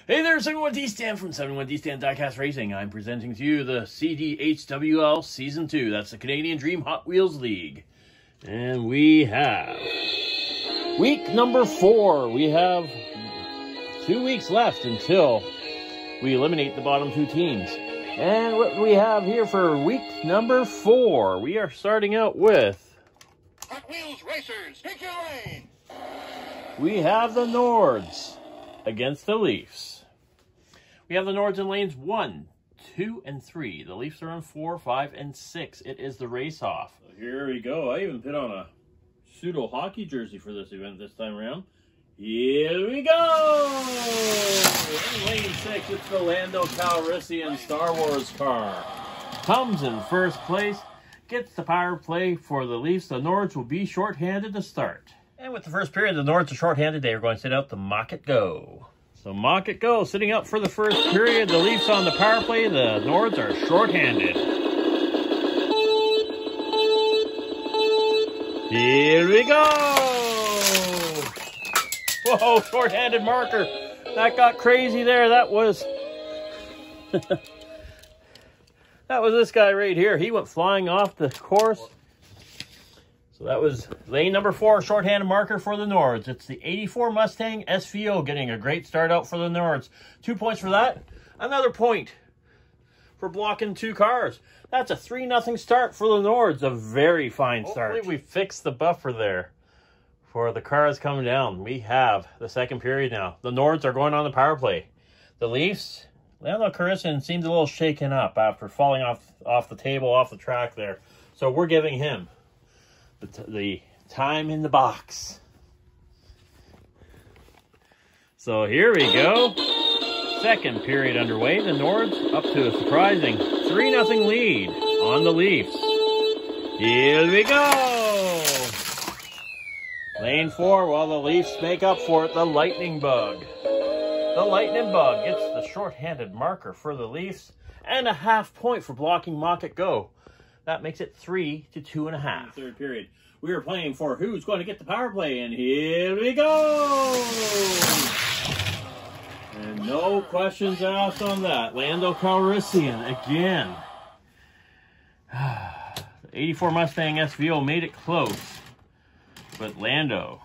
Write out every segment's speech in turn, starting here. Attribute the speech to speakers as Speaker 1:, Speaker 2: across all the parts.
Speaker 1: Hey there, 71D Stan from 71D Stan DieCast Racing. I'm presenting to you the CDHWL Season 2. That's the Canadian Dream Hot Wheels League. And we have week number 4. We have 2 weeks left until we eliminate the bottom 2 teams. And what we have here for week number 4, we are starting out with
Speaker 2: Hot Wheels Racers, pick your lane.
Speaker 1: We have the Nords against the Leafs. We have the Nords in lanes 1, 2, and 3. The Leafs are on 4, 5, and 6. It is the race-off. Here we go. I even put on a pseudo hockey jersey for this event this time around. Here we go! In lane 6, it's the Lando Calrissian Star Wars car. Comes in first place. Gets the power play for the Leafs. The Nords will be shorthanded to start. And with the first period, the Nords are shorthanded. They are going to sit out the Mock It Go. So Mock It Go sitting out for the first period. The Leafs on the power play. The Nords are shorthanded. Here we go! Whoa, shorthanded marker. That got crazy there. That was... that was this guy right here. He went flying off the course. So that was lane number 4, shorthanded marker for the Nords. It's the 84 Mustang SVO getting a great start out for the Nords. 2 points for that. Another point for blocking 2 cars. That's a 3-0 start for the Nords. A very fine start. Hopefully we fixed the buffer there for the cars coming down. We have the second period now. The Nords are going on the power play. The Leafs, Lando Calrissian seemed a little shaken up after falling off the table, off the track there. So we're giving him the time in the box. So here we go. Second period underway. The Nords up to a surprising 3-0 lead on the Leafs. Here we go. Lane 4, while the Leafs make up for it, the Lightning Bug. The Lightning Bug gets the shorthanded marker for the Leafs and a half point for blocking Mock It Go. That makes it 3 to 2.5. Third period. We are playing for who's going to get the power play, and here we go! And no questions asked on that. Lando Calrissian again. The 84 Mustang SVO made it close, but Lando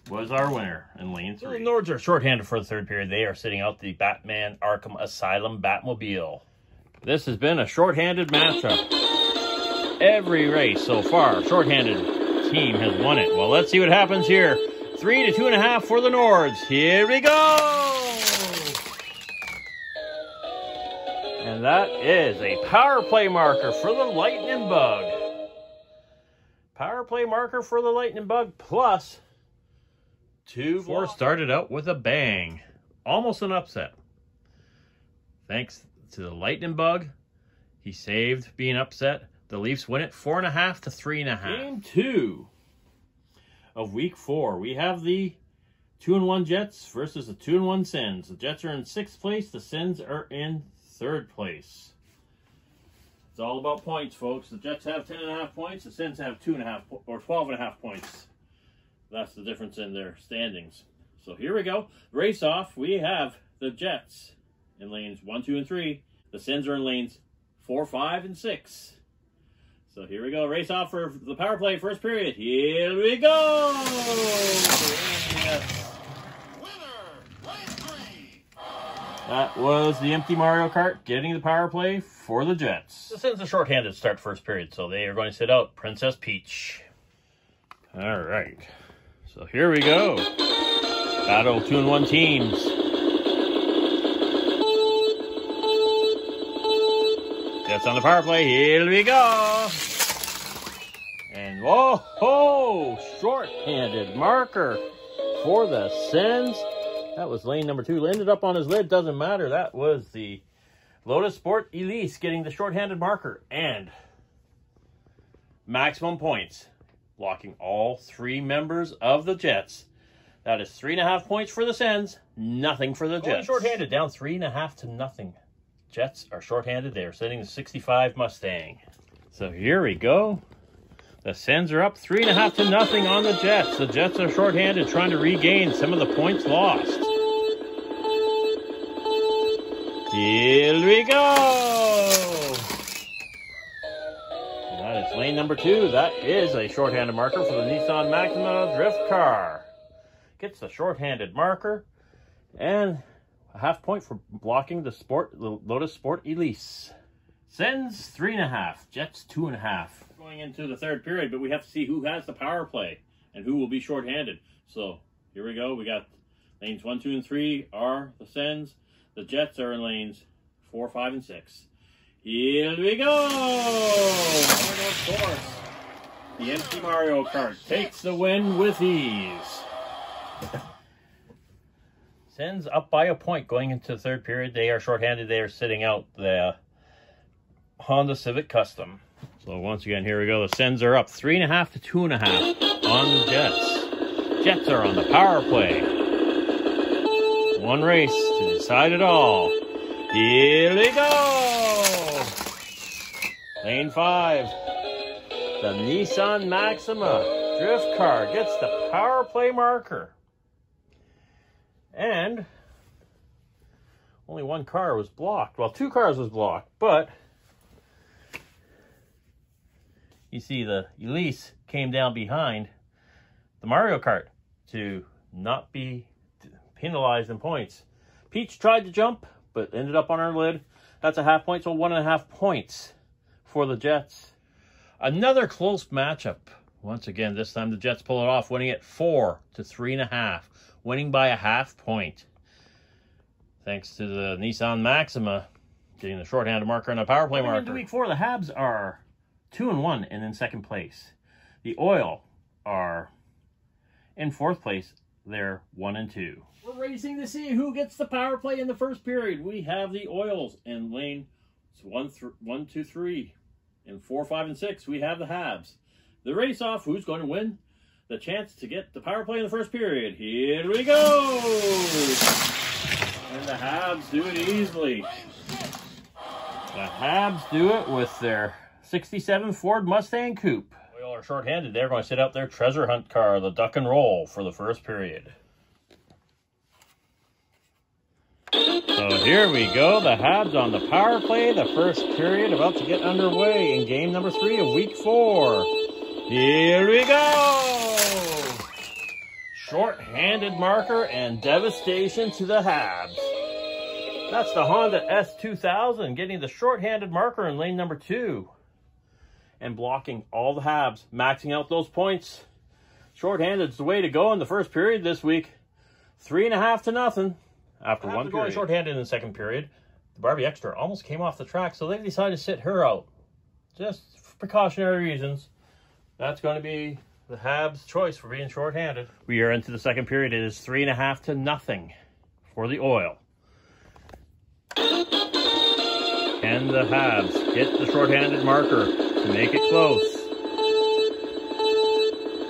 Speaker 1: was our winner in lane 3. The Nords are shorthanded for the third period. They are sitting out the Batman Arkham Asylum Batmobile. This has been a shorthanded matchup. Every race so far, shorthanded team has won it. Well, let's see what happens here. 3 to 2.5 for the Nords. Here we go! And that is a power play marker for the Lightning Bug. Power play marker for the Lightning Bug plus 2. 4 started out with a bang. Almost an upset. Thanks to the Lightning Bug, he saved being upset. The Leafs win it 4.5 to 3.5. Game 2 of week 4. We have the 2-1 Jets versus the 2-1 Sens. The Jets are in 6th place. The Sens are in 3rd place. It's all about points, folks. The Jets have 10.5 points. The Sens have 2.5 or 12.5 points. That's the difference in their standings. So here we go. Race off. We have the Jets in lanes 1, 2, and 3. The Sens are in lanes 4, 5, and 6. So here we go. Race off for the power play. First period. Here we go. Yes. That was the empty Mario Kart getting the power play for the Jets. The Sens are shorthanded start first period, so they are going to sit out Princess Peach. All right. So here we go. Battle 2-1 teams. Jets on the power play. Here we go. And whoa, short-handed marker for the Sens. That was lane number 2. Ended up on his lid. Doesn't matter. That was the Lotus Sport Elise getting the short-handed marker and maximum points, blocking all 3 members of the Jets. That is 3.5 points for the Sens. Nothing for the Jets. Short-handed, down 3.5 to nothing. Jets are shorthanded. They are sitting the 65 Mustang. So here we go. The Sens are up 3.5 to nothing on the Jets. The Jets are shorthanded, trying to regain some of the points lost. Here we go! That is lane number 2. That is a shorthanded marker for the Nissan Maxima drift car. Gets the shorthanded marker and a half point for blocking the Lotus Sport Elise. Sens 3.5, Jets 2.5. Going into the third period, but we have to see who has the power play and who will be shorthanded. So here we go. We got lanes 1, 2, and 3 are the Sens. The Jets are in lanes 4, 5, and 6. Here we go! And of course, the empty Mario Kart takes the win with ease. Sens up by a point going into the third period. They are shorthanded. They are sitting out the Honda Civic Custom. So once again, here we go. The Sens are up 3.5 to 2.5 on the Jets. Jets are on the power play. One race to decide it all. Here we go! Lane 5. The Nissan Maxima drift car gets the power play marker. And only one car was blocked. Well, 2 cars was blocked, but you see the Elise came down behind the Mario Kart to not be penalized in points. Peach tried to jump, but ended up on her lid. That's a half point, so 1.5 points for the Jets. Another close matchup. Once again, this time the Jets pull it off, winning it 4 to 3.5, winning by a half point. Thanks to the Nissan Maxima getting the shorthanded marker and a power play marker. Into week 4, the Habs are 2-1 and in second place. The Oil are in fourth place. They're 1-2. We're racing to see who gets the power play in the first period. We have the Oils in lane 1, 2, 3. In 4, 5, and 6, we have the Habs. The race off, who's going to win the chance to get the power play in the first period. Here we go! And the Habs do it easily. The Habs do it with their 67 Ford Mustang Coupe. Oil are shorthanded. They're going to sit out their treasure hunt car, the Duck and Roll, for the first period. So here we go. The Habs on the power play. The first period about to get underway in game number 3 of week 4. Here we go! Short-handed marker and devastation to the Habs. That's the Honda S2000 getting the short-handed marker in lane number 2. And blocking all the Habs, maxing out those points. Short-handed is the way to go in the first period this week. 3.5 to nothing. After one period. Short-handed in the second period, the Barbie Extra almost came off the track, so they decided to sit her out. Just for precautionary reasons. That's going to be the Habs' choice for being short-handed. We are into the second period. It is 3.5 to nothing for the Oil. Can the Habs get the short-handed marker to make it close?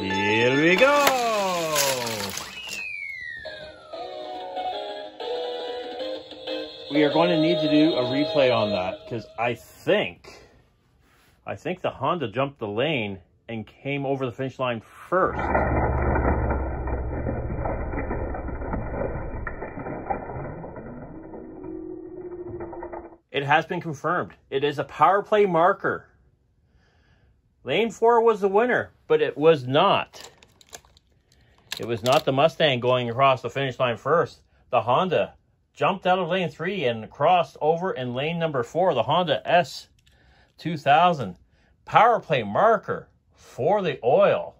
Speaker 1: Here we go! We are going to need to do a replay on that because I think the Honda jumped the lane and came over the finish line first. It has been confirmed. It is a power play marker. Lane 4 was the winner, but it was not. It was not the Mustang going across the finish line first. The Honda jumped out of lane 3 and crossed over in lane number 4, the Honda S2000. Power play marker for the Oil.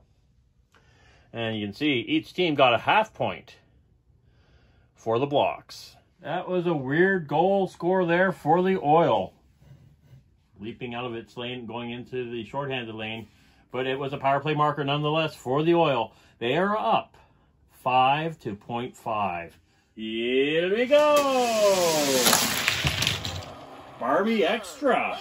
Speaker 1: And you can see each team got a half point for the blocks. That was a weird goal score there for the Oil. Leaping out of its lane, going into the short-handed lane. But it was a power play marker nonetheless for the Oil. They are up 5 to 0.5. Here we go! Barbie Extra.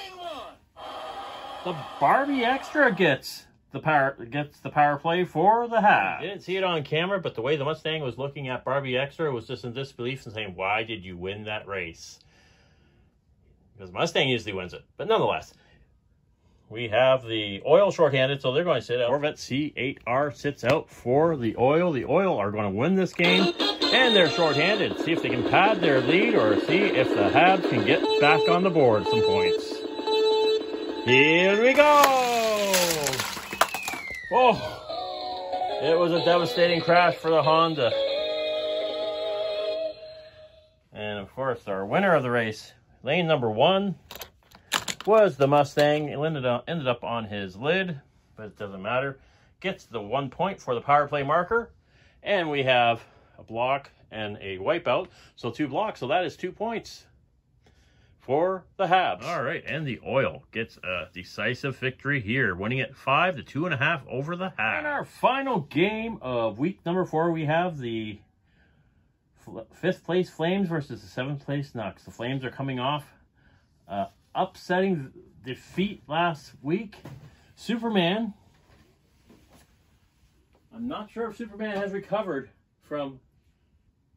Speaker 1: The Barbie Extra gets the power play for the Habs. I didn't see it on camera, but the way the Mustang was looking at Barbie Extra was just in disbelief and saying, why did you win that race? Because Mustang usually wins it. But nonetheless, we have the Oil shorthanded, so they're going to sit out. Corvette C8R sits out for the Oil. The Oil are going to win this game. And they're shorthanded. See if they can pad their lead or see if the Habs can get back on the board some points. Here we go! Oh, it was a devastating crash for the Honda. And of course, our winner of the race, lane number 1, was the Mustang. It ended up on his lid, but it doesn't matter. Gets the 1 point for the power play marker. And we have a block and a wipeout. So 2 blocks. So that is 2 points for the Habs. All right. And the Oil gets a decisive victory here, winning it 5-2.5 over the Habs. In our final game of week number 4, we have the 5th place Flames versus the 7th place Nucks. The Flames are coming off upsetting defeat last week. Superman, I'm not sure if Superman has recovered from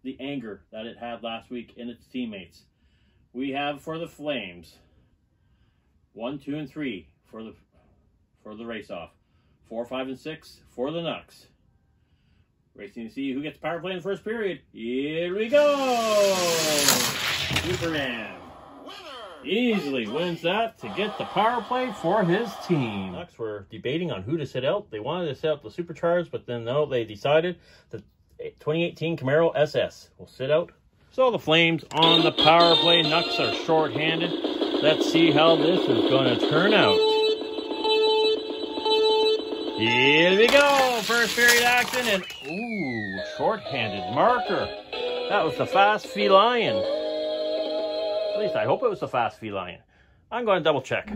Speaker 1: the anger that it had last week in its teammates. We have for the Flames 1, 2, and 3 for the race-off. 4, 5, and 6 for the Nucks. Racing to see who gets power play in the first period. Here we go! Superman easily wins that to get the power play for his team. Nucks were debating on who to sit out. They wanted to sit out the Supercharged, but then no, they decided the 2018 Camaro SS will sit out. So the Flames on the power play. Nucks are short-handed. Let's see how this is going to turn out. Here we go. First period action, and ooh, short-handed marker. That was the Fast Feline. At least I hope it was the Fast Feline. I'm going to double check.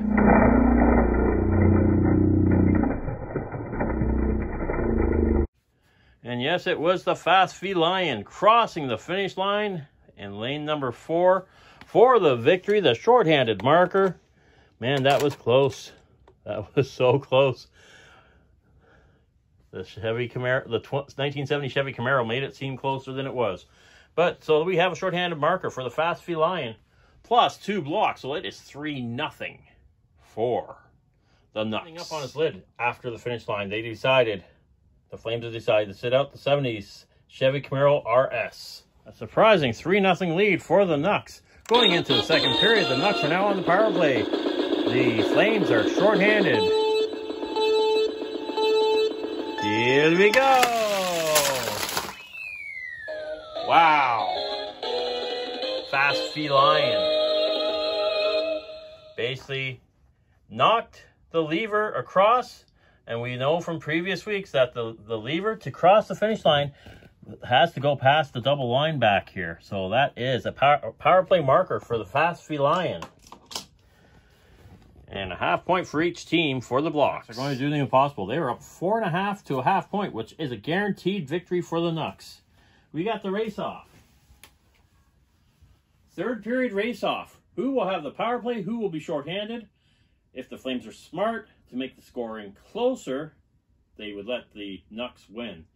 Speaker 1: And yes, it was the Fast Feline crossing the finish line in lane number 4 for the victory. The short-handed marker. Man, that was close. That was so close. The Chevy Camaro, the 1970 Chevy Camaro made it seem closer than it was. But so we have a short-handed marker for the Fast Feline. Plus 2 blocks, so it is 3-0 for the Nucks. Up on his lid after the finish line, the Flames have decided to sit out the 70s Chevy Camaro RS. A surprising 3-0 lead for the Nucks. Going into the second period, the Nucks are now on the power play. The Flames are shorthanded. Here we go! Wow! Fast Feline basically knocked the lever across, and we know from previous weeks that the lever to cross the finish line has to go past the double line back here. So that is a power play marker for the Fast Feline. And a half point for each team for the blocks. They're going to do the impossible. They were up 4.5 to a half point, which is a guaranteed victory for the Nucks. We got the race-off. Third period race-off. Who will have the power play? Who will be shorthanded? If the Flames are smart to make the scoring closer, they would let the Nucks win.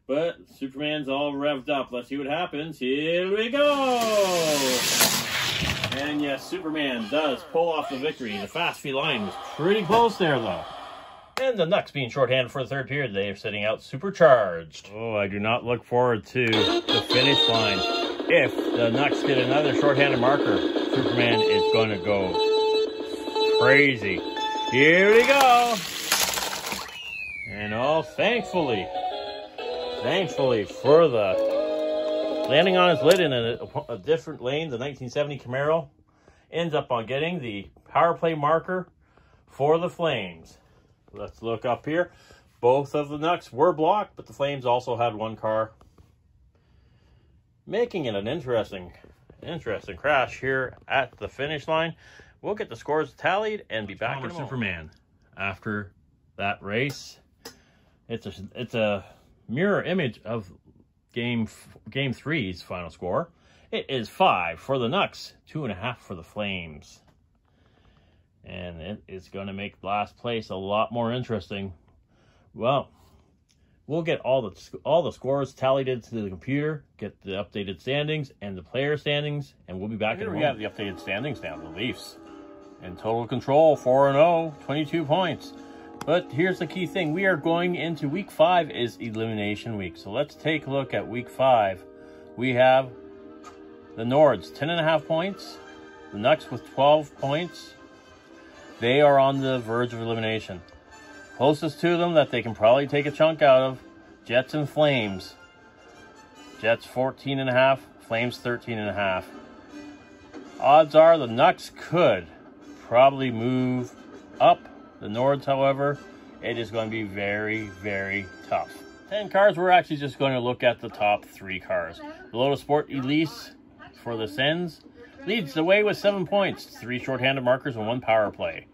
Speaker 1: But Superman's all revved up. Let's see what happens. Here we go! And yes, Superman does pull off the victory. The Fast Feline was pretty close there, though. And the Nucks being shorthanded for the third period, they are sitting out Supercharged. Oh, I do not look forward to the finish line. If the Nucks get another shorthanded marker, Superman is going to go crazy. Here we go. And oh, thankfully for the landing on his lid in a different lane, the 1970 Camaro ends up on getting the power play marker for the Flames. Let's look up here. Both of the Nucks were blocked, but the Flames also had one car, making it an interesting crash here at the finish line. We'll get the scores tallied and be back with Superman after that race. It's a mirror image of game 3's final score. It is 5 for the Nucks, 2.5 for the Flames. And it is going to make last place a lot more interesting. Well, we'll get all the scores tallied into the computer, get the updated standings and the player standings, and we'll be back. Here we have the updated standings now. The Leafs in total control, 4-0, 22 points. But here's the key thing. We are going into week 5 is elimination week. So let's take a look at week 5 we have the Nords, 10.5 points. The Nucks with 12 points. They are on the verge of elimination. Closest to them that they can probably take a chunk out of, Jets and Flames. Jets 14.5, Flames 13.5. Odds are the Nucks could probably move up. The Nords, however, it is going to be very, very tough. 10 cars, we're actually just going to look at the top 3 cars. The Lotus Sport Elise for the Sens leads the way with 7 points, 3 shorthanded markers and 1 power play.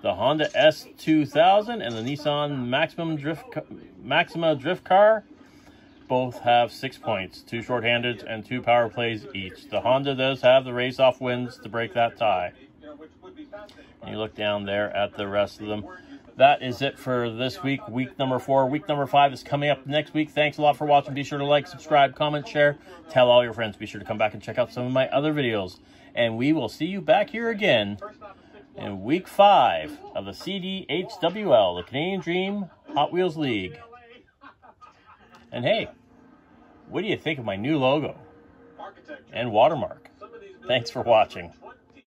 Speaker 1: The Honda S2000 and the Nissan Maxima Drift Car both have 6 points, 2 shorthanded and 2 power plays each. The Honda does have the race-off wins to break that tie. And you look down there at the rest of them. That is it for this week, week number 4. Week number 5 is coming up next week. Thanks a lot for watching. Be sure to like, subscribe, comment, share. Tell all your friends. Be sure to come back and check out some of my other videos. And we will see you back here again in week 5 of the CDHWL, the Canadian Dream Hot Wheels League. And hey, what do you think of my new logo and watermark? Thanks for watching.